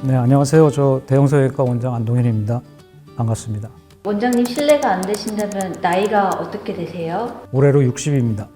네, 안녕하세요. 저 대형성형외과 원장 안동현입니다. 반갑습니다. 원장님 실례가 안 되신다면 나이가 어떻게 되세요? 올해로 60입니다.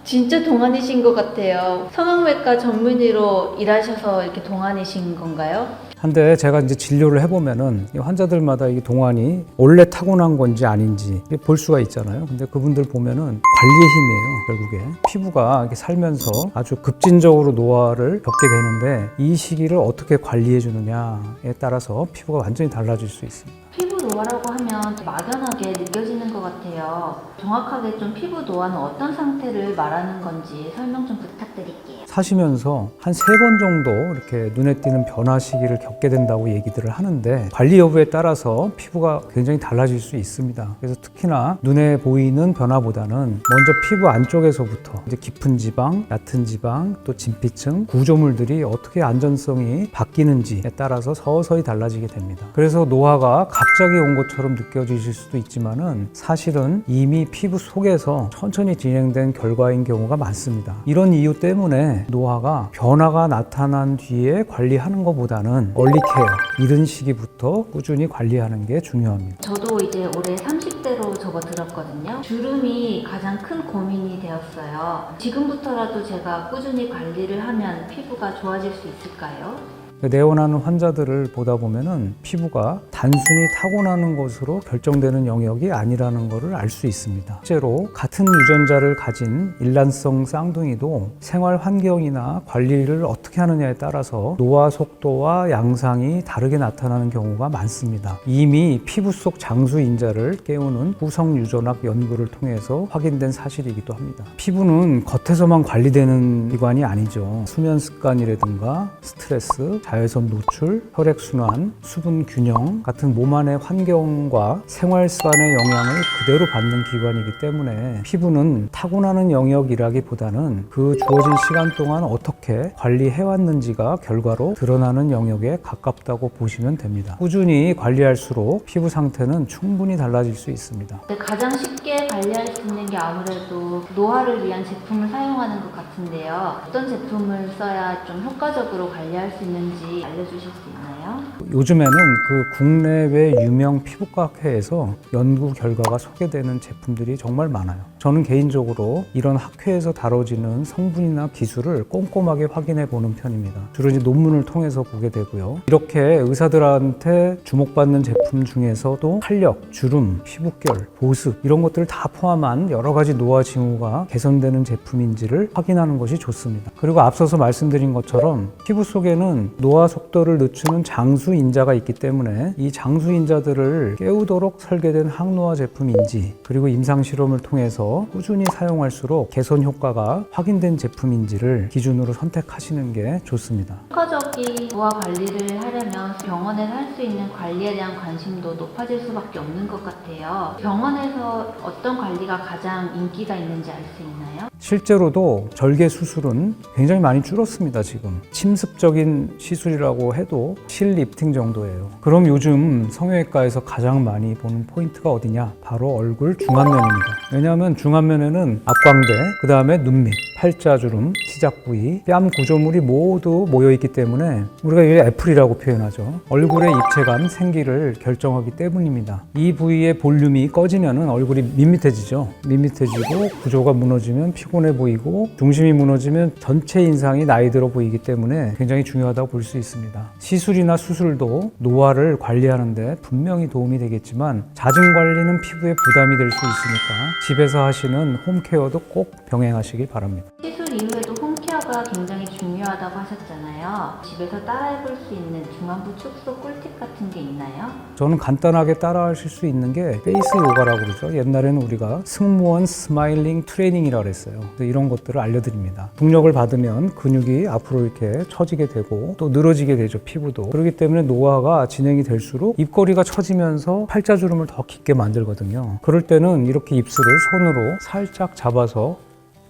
진짜 동안이신 것 같아요. 성형외과 전문의로 일하셔서 이렇게 동안이신 건가요? 한데 제가 이제 진료를 해보면은 이 환자들마다 이 동안이 원래 타고난 건지 아닌지 볼 수가 있잖아요. 근데 그분들 보면은 관리의 힘이에요. 결국에 피부가 이렇게 살면서 아주 급진적으로 노화를 겪게 되는데 이 시기를 어떻게 관리해 주느냐에 따라서 피부가 완전히 달라질 수 있습니다. 피부 노화라고 하면 막연하게 느껴지는 것 같아요. 정확하게 좀 피부 노화는 어떤 상태를 말하는 건지 설명 좀 부탁드릴게요. 사시면서 한 3번 정도 이렇게 눈에 띄는 변화 시기를 겪게 된다고 얘기들을 하는데 관리 여부에 따라서 피부가 굉장히 달라질 수 있습니다. 그래서 특히나 눈에 보이는 변화보다는 먼저 피부 안쪽에서부터 이제 깊은 지방, 얕은 지방, 또 진피층, 구조물들이 어떻게 안전성이 바뀌는지에 따라서 서서히 달라지게 됩니다. 그래서 노화가 갑자기 온 것처럼 느껴지실 수도 있지만은 사실은 이미 피부 속에서 천천히 진행된 결과인 경우가 많습니다. 이런 이유 때문에 노화가 변화가 나타난 뒤에 관리하는 것보다는 얼리 케어, 이른 시기부터 꾸준히 관리하는 게 중요합니다. 저도 이제 올해 30대로 접어들었거든요. 주름이 가장 큰 고민이 되었어요. 지금부터라도 제가 꾸준히 관리를 하면 피부가 좋아질 수 있을까요? 내원하는 환자들을 보다 보면은 피부가 단순히 타고나는 것으로 결정되는 영역이 아니라는 것을 알 수 있습니다. 실제로 같은 유전자를 가진 일란성 쌍둥이도 생활 환경이나 관리를 어떻게 하느냐에 따라서 노화 속도와 양상이 다르게 나타나는 경우가 많습니다. 이미 피부 속 장수 인자를 깨우는 후성 유전학 연구를 통해서 확인된 사실이기도 합니다. 피부는 겉에서만 관리되는 기관이 아니죠. 수면 습관이라든가 스트레스, 자외선 노출, 혈액순환, 수분 균형 같은 몸 안의 환경과 생활 습관의 영향을 그대로 받는 기관이기 때문에 피부는 타고나는 영역이라기보다는 그 주어진 시간 동안 어떻게 관리해왔는지가 결과로 드러나는 영역에 가깝다고 보시면 됩니다. 꾸준히 관리할수록 피부 상태는 충분히 달라질 수 있습니다. 가장 쉽게 관리할 수 있는 게 아무래도 노화를 위한 제품을 사용하는 것 같은데요. 어떤 제품을 써야 좀 효과적으로 관리할 수 있는지 알려주실 수 있나요? 요즘에는 그 국내외 유명 피부과학회에서 연구 결과가 소개되는 제품들이 정말 많아요. 저는 개인적으로 이런 학회에서 다뤄지는 성분이나 기술을 꼼꼼하게 확인해 보는 편입니다. 주로 이제 논문을 통해서 보게 되고요. 이렇게 의사들한테 주목받는 제품 중에서도 탄력, 주름, 피부결, 보습 이런 것들을 다 포함한 여러 가지 노화 징후가 개선되는 제품인지를 확인하는 것이 좋습니다. 그리고 앞서서 말씀드린 것처럼 피부 속에는 노화 속도를 늦추는 장수인자가 있기 때문에 이 장수인자들을 깨우도록 설계된 항노화 제품인지 그리고 임상실험을 통해서 꾸준히 사용할수록 개선 효과가 확인된 제품인지를 기준으로 선택하시는 게 좋습니다. 효과적인 노화 관리를 하려면 병원에서 할 수 있는 관리에 대한 관심도 높아질 수밖에 없는 것 같아요. 병원에서 어떤 관리가 가장 인기가 있는지 알 수 있나요? 실제로도 절개 수술은 굉장히 많이 줄었습니다. 지금 침습적인 시술이라고 해도 실리프팅 정도예요. 그럼 요즘 성형외과에서 가장 많이 보는 포인트가 어디냐? 바로 얼굴 중안면입니다. 왜냐하면 중안면에는 앞광대, 그 다음에 눈밑, 팔자주름, 시작 부위, 뺨 구조물이 모두 모여있기 때문에 우리가 이걸 애플이라고 표현하죠. 얼굴의 입체감, 생기를 결정하기 때문입니다. 이 부위의 볼륨이 꺼지면 얼굴이 밋밋해지죠. 밋밋해지고 구조가 무너지면 피곤해 보이고 중심이 무너지면 전체 인상이 나이 들어 보이기 때문에 굉장히 중요하다고 볼 수 있습니다. 시술이나 수술도 노화를 관리하는 데 분명히 도움이 되겠지만 잦은 관리는 피부에 부담이 될 수 있으니까 집에서 하시는 홈케어도 꼭 병행하시기 바랍니다. 시술 이후에도 홈케어가 굉장히 중요하다고 하셨잖아요. 집에서 따라해볼 수 있는 중안부 축소 꿀팁 같은 게 있나요? 저는 간단하게 따라하실 수 있는 게 페이스 요가라고 그러죠. 옛날에는 우리가 승무원 스마일링 트레이닝이라고 그랬어요. 이런 것들을 알려드립니다. 중력을 받으면 근육이 앞으로 이렇게 처지게 되고 또 늘어지게 되죠. 피부도. 그렇기 때문에 노화가 진행이 될수록 입꼬리가 처지면서 팔자주름을 더 깊게 만들거든요. 그럴 때는 이렇게 입술을 손으로 살짝 잡아서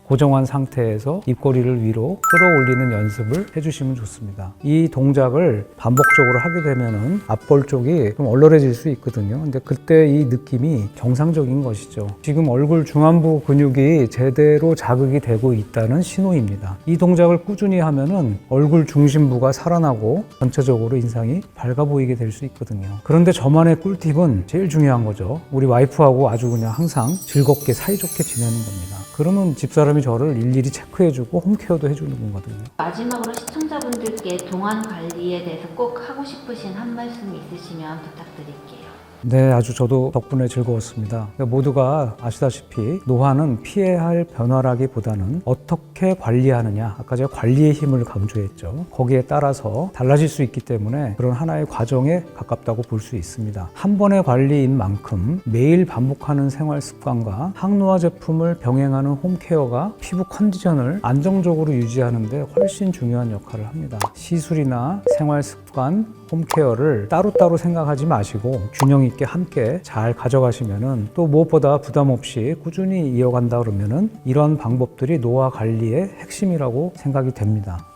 고정한 상태에서 입꼬리를 위로 끌어올리는 연습을 해주시면 좋습니다. 이 동작을 반복적으로 하게 되면은 앞볼 쪽이 좀 얼얼해질 수 있거든요. 근데 그때 이 느낌이 정상적인 것이죠. 지금 얼굴 중안부 근육이 제대로 자극이 되고 있다는 신호입니다. 이 동작을 꾸준히 하면은 얼굴 중심부가 살아나고 전체적으로 인상이 밝아 보이게 될 수 있거든요. 그런데 저만의 꿀팁은 제일 중요한 거죠. 우리 와이프하고 아주 그냥 항상 즐겁게 사이좋게 지내는 겁니다. 그러면 집사람이 저를 일일이 체크해주고 홈케어도 해주는 거거든요. 마지막으로 시청자분들께 동안 관리에 대해서 꼭 하고 싶으신 한 말씀 있으시면 부탁드릴게요. 네, 아주 저도 덕분에 즐거웠습니다. 모두가 아시다시피 노화는 피해야 할 변화라기보다는 어떻게 관리하느냐, 아까 제가 관리의 힘을 강조했죠. 거기에 따라서 달라질 수 있기 때문에 그런 하나의 과정에 가깝다고 볼 수 있습니다. 한 번의 관리인 만큼 매일 반복하는 생활 습관과 항노화 제품을 병행하는 홈케어가 피부 컨디션을 안정적으로 유지하는 데 훨씬 중요한 역할을 합니다. 시술이나 생활 습관, 홈케어를 따로따로 생각하지 마시고 균형 있게 함께 잘 가져가시면은 또 무엇보다 부담 없이 꾸준히 이어간다 그러면은 이런 방법들이 노화 관리의 핵심이라고 생각이 됩니다.